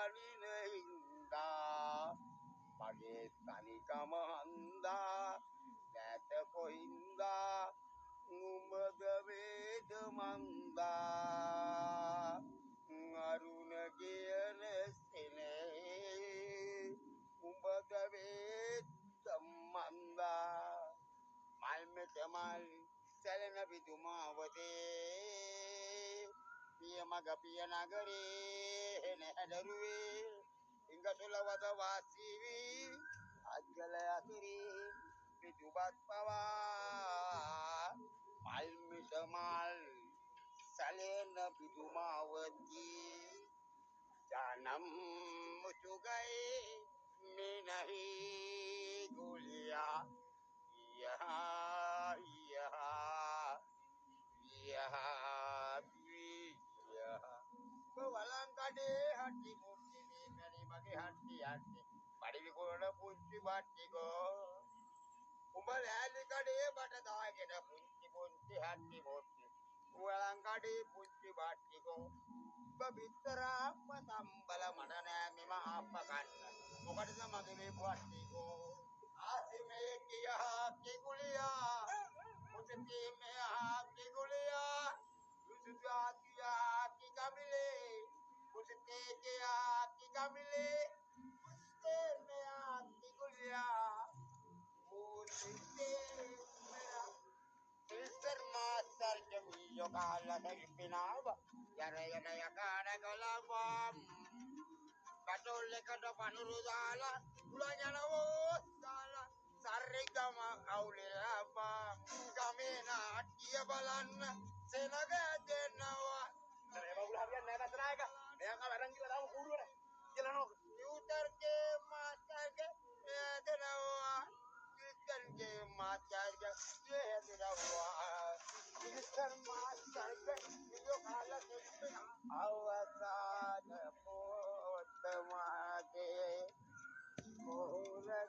බනින හින්දා මගේ තනිකම හන්දා නැත කොහින්දා නුඹද වේද මන්දා අරුණ කියන සෙනේ උඹද වේද මන්දා මල් මෙත මල් සැලෙන පිදුමාවතේ පිය මග පිය නගරේ නැහැදරුවේ ඉංගසුලවත වාසී වී අජ්ජල යතුරේ පිදුබත් පවා මල් මිස මල් සැලෙන පිදුමාවතී ජනම් මුතුගයි මිනහි ගුලියා යහා යහා යහා යහා වලංකඩේ හටි මුට්ටි මේකනි මගේ හට්ටි හට්ටි බඩි විකුණන පුංචි බට්ටිකෝ උඹ ලෑලි කඩේ බට දාගෙන පුංචි පුංචි හට්ටි මුට්ටි වලංකඩේ පුංචි බට්ටිකෝ උඹ බිත්තරාප්ප තම්බල මඩ නෑ මෙම ආප්ප කන්න මොකටද මගේ මේ බට්ටිකෝ ආසිමේ කියා කිගුලියා මුතේ මෙහා කිගුලියා Lusufiya kikamile Kusitekeya kikamile Kusitemeya kikulia Kusitemeya Sister Master Jamiyo kala sa ipinaba Yara yana yakana kalabam Katole kada panurudala Ulanya na wosala Sarigama kaulilaba Kamina atia balan Senaga denawa Terima ulah nena tenaga yang kabarang gila tahu kudu deh jalan lo yutar ke mata ke denawa yutar ke mata ke denawa yutar mata ke yo kala ke awasana potmake Ola